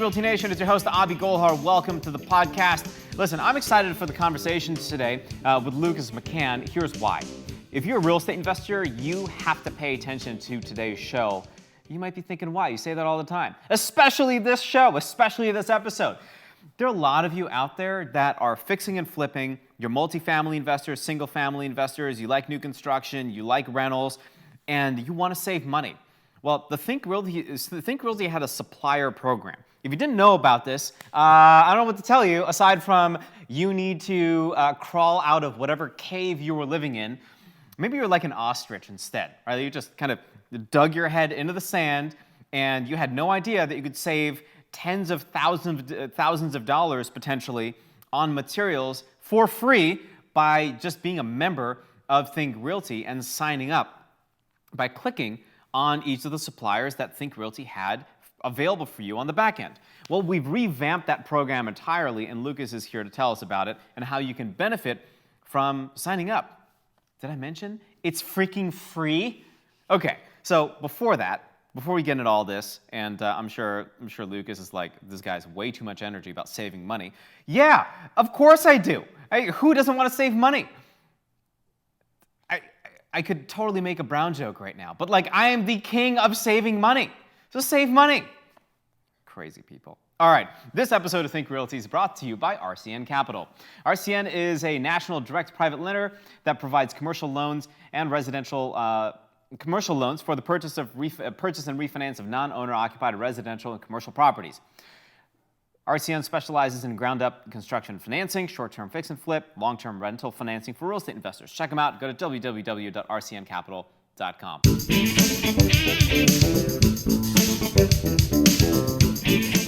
Realty Nation. It's your host, Avi Golhar. Welcome to the podcast. Listen, I'm excited for the conversations today with Lucas McCann. Here's why. If you're a real estate investor, you have to pay attention to today's show. You might be thinking, why? You say that all the time. Especially this show, especially this episode. There are a lot of you out there that are fixing and flipping. You're multifamily investors, single family investors. You like new construction, you like rentals, and you want to save money. Well, the Think Realty had a supplier program. If you didn't know about this, I don't know what to tell you, aside from you need to crawl out of whatever cave you were living in. Maybe you're like an ostrich instead, right? You just kind of dug your head into the sand and you had no idea that you could save tens of thousands of dollars potentially on materials for free by just being a member of Think Realty and signing up by clicking on each of the suppliers that Think Realty had available for you on the back end. Well, we've revamped that program entirely, and Lucas is here to tell us about it and how you can benefit from signing up. Did I mention it's freaking free? Okay, so before we get into all this, and I'm sure Lucas is like, this guy's way too much energy about saving money. Yeah, of course I do. Who doesn't want to save money? I could totally make a Brown joke right now, but like, I am the king of saving money. So save money. Crazy people. All right, this episode of Think Realty is brought to you by RCN Capital. RCN is a national direct private lender that provides commercial loans and residential commercial loans for the purchase and refinance of non-owner occupied residential and commercial properties. RCN specializes in ground-up construction financing, short-term fix and flip, long-term rental financing for real estate investors. Check them out. Go to www.rcncapital.com.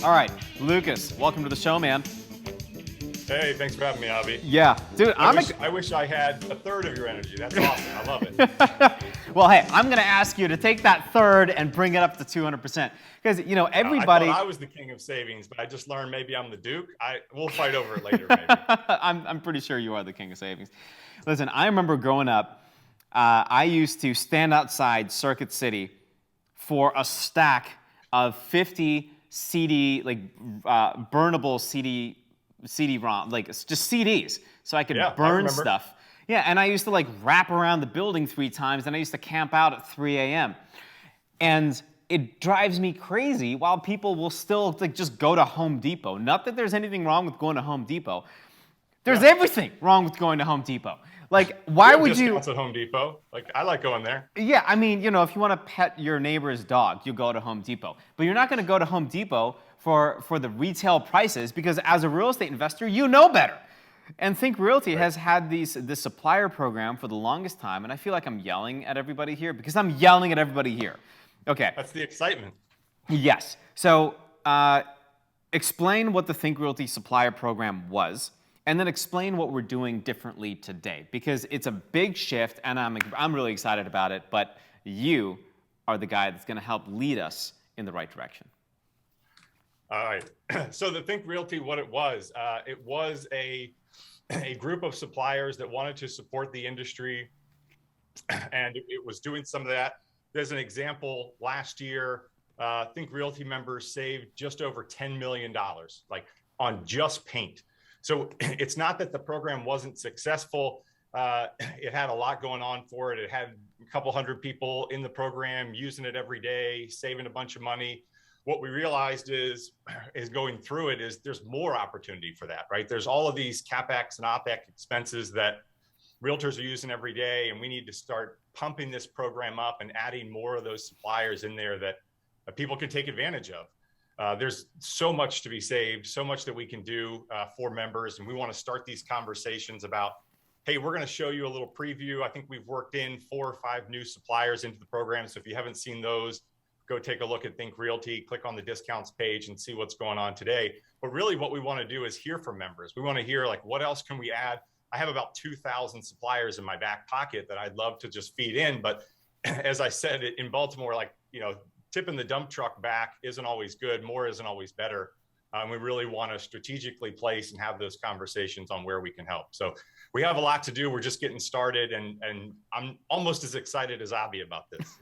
All right, Lucas, welcome to the show, man. Hey, thanks for having me, Avi. Yeah, dude, I wish I had a third of your energy. That's awesome. I love it. Well, hey, I'm going to ask you to take that third and bring it up to 200%. Because, everybody... I thought I was the king of savings, but I just learned maybe I'm the Duke. We'll fight over it later, maybe. I'm pretty sure you are the king of savings. Listen, I remember growing up, I used to stand outside Circuit City for a stack of 50 CD, burnable CD-ROM, just CDs, so I could burn stuff. Yeah, and I used to wrap around the building 3 times, and I used to camp out at 3 a.m. And it drives me crazy while people will still just go to Home Depot. Not that there's anything wrong with going to Home Depot. There's everything wrong with going to Home Depot. Why would you? Discounts at Home Depot. I like going there. Yeah, I mean, if you want to pet your neighbor's dog, you go to Home Depot. But you're not going to go to Home Depot for the retail prices, because as a real estate investor, you know better. And Think Realty has had this supplier program for the longest time, and I feel like I'm yelling at everybody here because I'm yelling at everybody here. Okay. That's the excitement. Yes. So explain what the Think Realty supplier program was, and then explain what we're doing differently today, because it's a big shift, and I'm really excited about it, but you are the guy that's going to help lead us in the right direction. All right. So the Think Realty, what it was a group of suppliers that wanted to support the industry, and it was doing some of that. There's an example. Last year, Think Realty members saved just over $10 million, on just paint. So it's not that the program wasn't successful. It had a lot going on for it. It had a couple hundred people in the program using it every day, saving a bunch of money. What we realized is going through it is there's more opportunity for that, right? There's all of these CapEx and OpEx expenses that realtors are using every day, and we need to start pumping this program up and adding more of those suppliers in there that people can take advantage of. There's so much to be saved, so much that we can do for members, and we want to start these conversations about, hey, we're going to show you a little preview. I think we've worked in 4 or 5 new suppliers into the program, so if you haven't seen those, go take a look at Think Realty, click on the discounts page and see what's going on today. But really what we want to do is hear from members. We want to hear what else can we add? I have about 2,000 suppliers in my back pocket that I'd love to just feed in. But as I said, in Baltimore, tipping the dump truck back isn't always good. More isn't always better. We really want to strategically place and have those conversations on where we can help. So we have a lot to do. We're just getting started, and I'm almost as excited as Abby about this.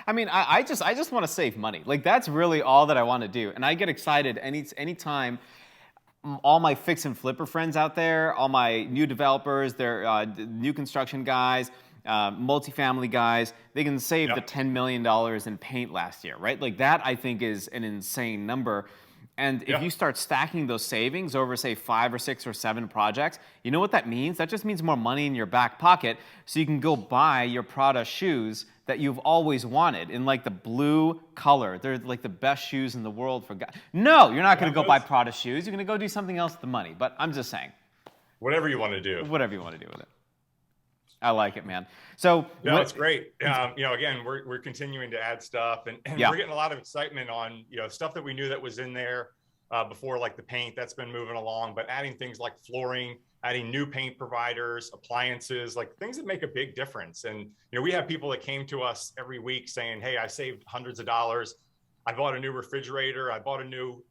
I mean, I just want to save money. Like, that's really all that I want to do. And I get excited anytime all my fix and flipper friends out there, all my new developers, they're new construction guys, multifamily guys, they can save the $10 million in paint last year, right? Like, that I think is an insane number. And if you start stacking those savings over, say, 5 or 6 or 7 projects, you know what that means? That just means more money in your back pocket, so you can go buy your Prada shoes that you've always wanted in, like, the blue color. They're like the best shoes in the world for guys. No, you're not going to go buy Prada shoes. You're going to go do something else with the money. But I'm just saying. Whatever you want to do. Whatever you want to do with it. I like it, man. So no, it's great. Again, we're continuing to add stuff, and we're getting a lot of excitement on stuff that we knew that was in there before, like the paint that's been moving along. But adding things like flooring, adding new paint providers, appliances, like things that make a big difference. And we have people that came to us every week saying, "Hey, I saved hundreds of dollars. I bought a new refrigerator. I bought a new,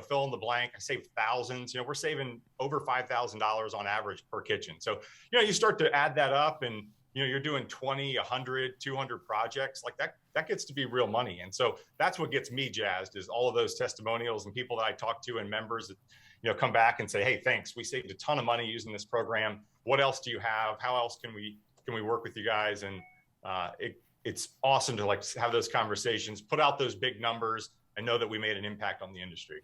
fill in the blank. I saved thousands." We're saving over $5,000 on average per kitchen. So, you start to add that up, and you're doing 20, 100, 200 projects like that. That gets to be real money. And so that's what gets me jazzed, is all of those testimonials and people that I talk to and members that come back and say, "Hey, thanks. We saved a ton of money using this program. What else do you have? How else can we work with you guys?" And it's awesome to have those conversations, put out those big numbers, and know that we made an impact on the industry.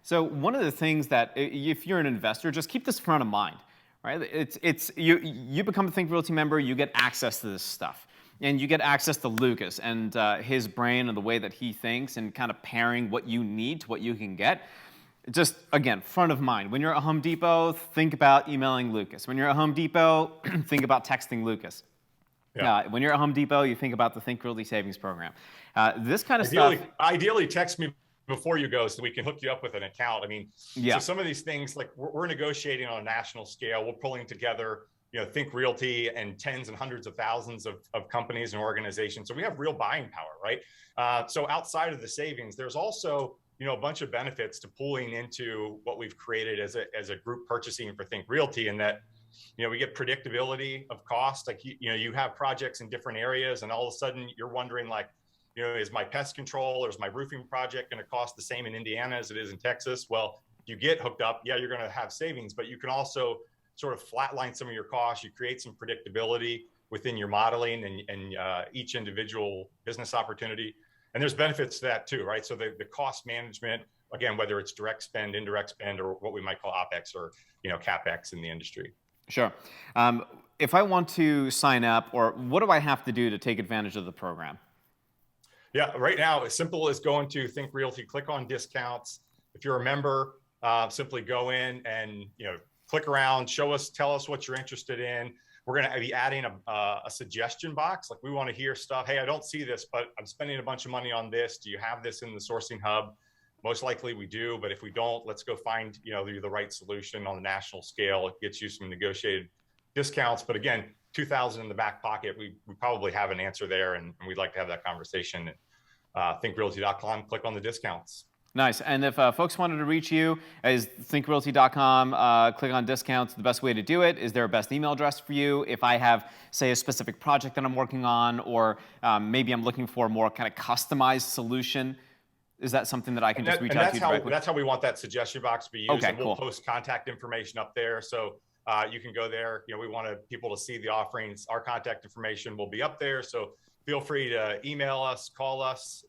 So one of the things that, if you're an investor, just keep this front of mind, right? It's you become a Think Realty member, you get access to this stuff, and you get access to Lucas and his brain and the way that he thinks, and kind of pairing what you need to what you can get. Just, again, front of mind. When you're at Home Depot, think about emailing Lucas. When you're at Home Depot, think about texting Lucas. When you're at Home Depot, you think about the Think Realty Savings Program. This kind of stuff. Ideally, text me before you go so we can hook you up with an account. I mean, so some of these things, like we're negotiating on a national scale. We're pulling together, Think Realty and tens and hundreds of thousands of companies and organizations. So we have real buying power, right? So outside of the savings, there's also, a bunch of benefits to pulling into what we've created as a group purchasing for Think Realty, and that we get predictability of cost. Like, you have projects in different areas, and all of a sudden you're wondering, like, is my pest control or is my roofing project going to cost the same in Indiana as it is in Texas? Well, you get hooked up, you're going to have savings, but you can also sort of flatline some of your costs. You create some predictability within your modeling and each individual business opportunity. And there's benefits to that too, right? So the cost management, again, whether it's direct spend, indirect spend, or what we might call OpEx or CapEx in the industry. Sure. If I want to sign up, or what do I have to do to take advantage of the program? Yeah, right now, as simple as going to Think Realty, click on discounts. If you're a member, simply go in and click around, tell us what you're interested in. We're going to be adding a suggestion box. Like, we want to hear stuff. Hey, I don't see this, but I'm spending a bunch of money on this. Do you have this in the sourcing hub? Most likely we do, but if we don't, let's go find the right solution on the national scale. It gets you some negotiated discounts, but again, $2,000 in the back pocket, we probably have an answer there, and we'd like to have that conversation. ThinkRealty.com, click on the discounts. Nice. And if folks wanted to reach you, is ThinkRealty.com, click on discounts, the best way to do it? Is there a best email address for you? If I have, say, a specific project that I'm working on, or maybe I'm looking for a more kind of customized solution, is that something that I can just reach out to you directly? That's how we want that suggestion box to be used. Okay, and we'll post contact information up there. So you can go there. We want people to see the offerings. Our contact information will be up there. So feel free to email us, call us,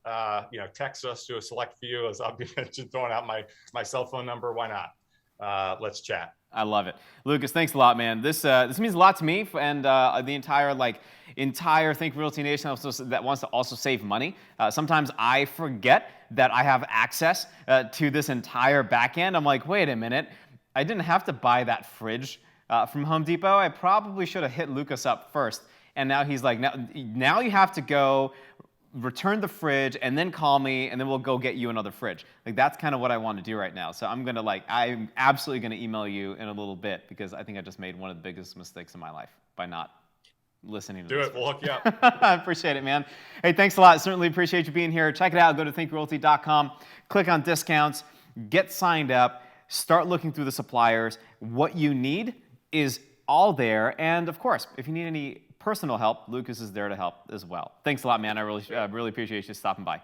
text us to a select few, as I'll be mentioned, throwing out my cell phone number. Why not? Let's chat. I love it. Lucas, thanks a lot, man. This means a lot to me and the entire Think Realty Nation that wants to also save money. Sometimes I forget that I have access to this entire back end. I'm like, wait a minute, I didn't have to buy that fridge from Home Depot. I probably should have hit Lucas up first. And now he's like, now you have to go return the fridge and then call me, and then we'll go get you another fridge. Like, that's kind of what I want to do right now. So I'm absolutely going to email you in a little bit, because I think I just made one of the biggest mistakes in my life by not listening to this. Do it. We'll hook you up. I appreciate it, man. Hey, thanks a lot. Certainly appreciate you being here. Check it out. Go to thinkrealty.com, click on discounts, get signed up, start looking through the suppliers. What you need is all there. And of course, if you need any personal help, Lucas is there to help as well. Thanks a lot, man. I really appreciate you stopping by.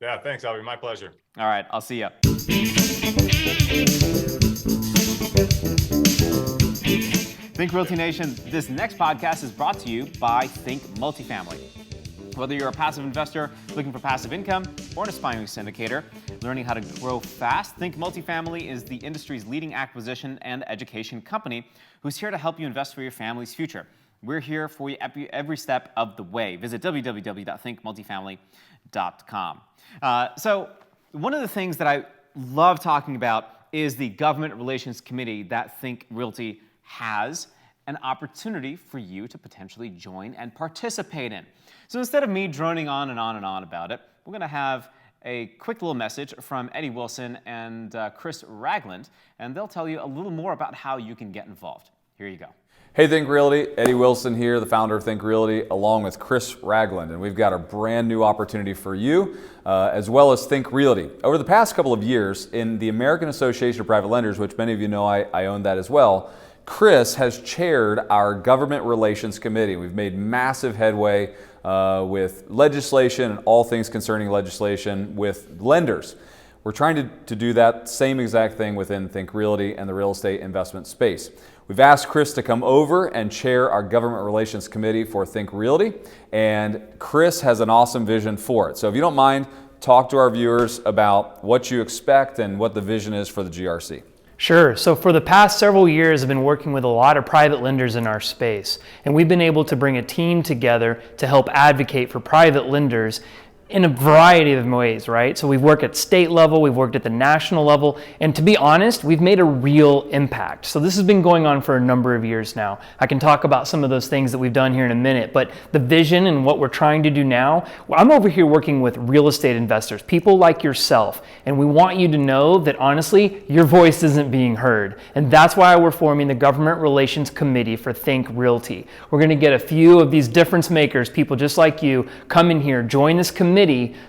Yeah, thanks, Albie. My pleasure. All right, I'll see you. Think Realty Nation, this next podcast is brought to you by Think Multifamily. Whether you're a passive investor looking for passive income or an aspiring syndicator learning how to grow fast, Think Multifamily is the industry's leading acquisition and education company who's here to help you invest for your family's future. We're here for you every step of the way. Visit www.thinkmultifamily.com. So one of the things that I love talking about is the government relations committee that Think Realty has an opportunity for you to potentially join and participate in. So instead of me droning on and on and on about it, we're going to have a quick little message from Eddie Wilson and Chris Ragland, and they'll tell you a little more about how you can get involved. Here you go. Hey Think Realty, Eddie Wilson here, the founder of Think Realty, along with Chris Ragland, and we've got a brand new opportunity for you, as well as Think Realty. Over the past couple of years, in the American Association of Private Lenders, which many of you know I own that as well, Chris has chaired our Government Relations Committee. We've made massive headway with legislation and all things concerning legislation with lenders. We're trying to do that same exact thing within Think Realty and the real estate investment space. We've asked Chris to come over and chair our Government Relations Committee for Think Realty, and Chris has an awesome vision for it. So if you don't mind, talk to our viewers about what you expect and what the vision is for the GRC. Sure. So for the past several years, I've been working with a lot of private lenders in our space, and we've been able to bring a team together to help advocate for private lenders in a variety of ways, right? So we've worked at state level, we've worked at the national level, and to be honest, we've made a real impact. So this has been going on for a number of years now. I can talk about some of those things that we've done here in a minute, but the vision and what we're trying to do now, I'm over here working with real estate investors, people like yourself, and we want you to know that honestly, your voice isn't being heard. And that's why we're forming the Government Relations Committee for Think Realty. We're gonna get a few of these difference makers, people just like you, come in here, join this committee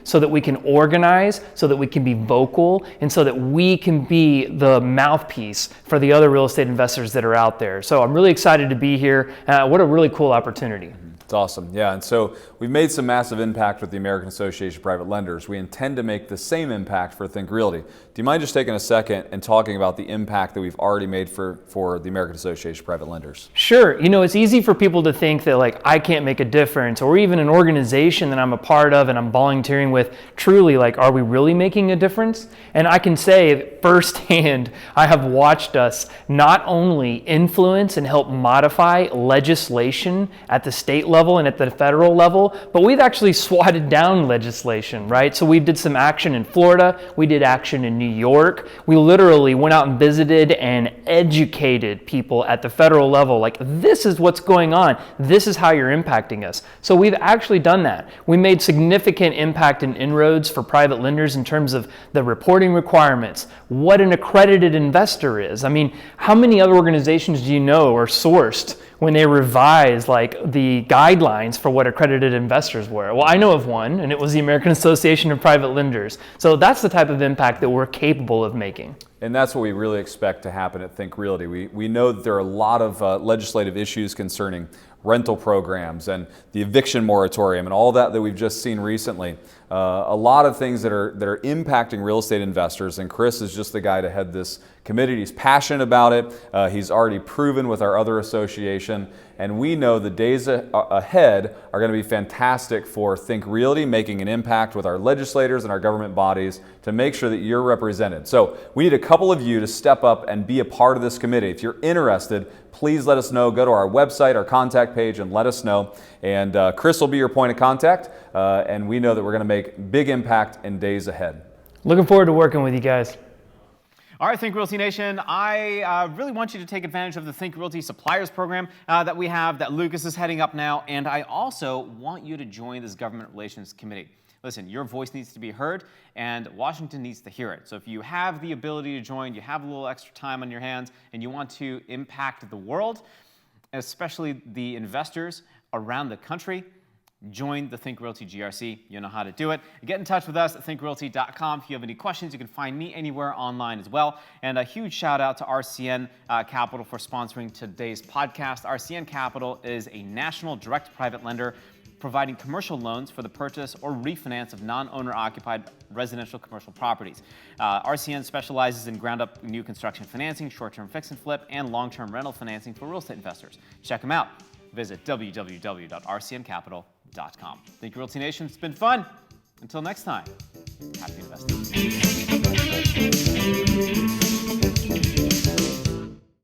so that we can organize, so that we can be vocal, and so that we can be the mouthpiece for the other real estate investors that are out there. So I'm really excited to be here. What a really cool opportunity. It's awesome. Yeah, and so we've made some massive impact with the American Association of Private Lenders. We intend to make the same impact for Think Realty. Do you mind just taking a second and talking about the impact that we've already made for the American Association of Private Lenders? Sure. You know, it's easy for people to think that like I can't make a difference, or even an organization that I'm a part of and I'm volunteering with, truly like, are we really making a difference? And I can say firsthand, I have watched us not only influence and help modify legislation at the state level and at the federal level, but we've actually swatted down legislation, right? So we did some action in Florida, we did action in New York. We literally went out and visited and educated people at the federal level, like this is what's going on, this is how you're impacting us. So we've actually done that. We made significant impact and inroads for private lenders in terms of the reporting requirements, what an accredited investor is. I mean, how many other organizations do you know are sourced when they revise like the guidelines for what accredited investors were? Well, I know of one, and it was the American Association of Private Lenders. So that's the type of impact that we're capable of making. And that's what we really expect to happen at Think Realty. We know that there are a lot of legislative issues concerning rental programs and the eviction moratorium and all that we've just seen recently. A lot of things that are impacting real estate investors, and Chris is just the guy to head this committee. He's passionate about it. He's already proven with our other association, and we know the days ahead are going to be fantastic for Think Realty, making an impact with our legislators and our government bodies to make sure that you're represented. So we need a couple of you to step up and be a part of this committee. If you're interested, please let us know. Go to our website, our contact page, and let us know. And Chris will be your point of contact, and we know that we're going to make big impact in days ahead. Looking forward to working with you guys. All right, Think Realty Nation, I really want you to take advantage of the Think Realty Suppliers Program that we have, that Lucas is heading up now, and I also want you to join this Government Relations Committee. Listen, your voice needs to be heard, and Washington needs to hear it. So if you have the ability to join, you have a little extra time on your hands, and you want to impact the world, especially the investors around the country, Join the Think Realty GRC. You know how to do it. Get in touch with us at thinkrealty.com. If you have any questions, you can find me anywhere online as well. And a huge shout out to RCN Capital for sponsoring today's podcast. RCN Capital is a national direct private lender providing commercial loans for the purchase or refinance of non-owner occupied residential commercial properties. RCN specializes in ground-up new construction financing, short-term fix and flip, and long-term rental financing for real estate investors. Check them out. Visit www.rcncapital.com. Think Realty Nation, it's been fun. Until next time, happy investing.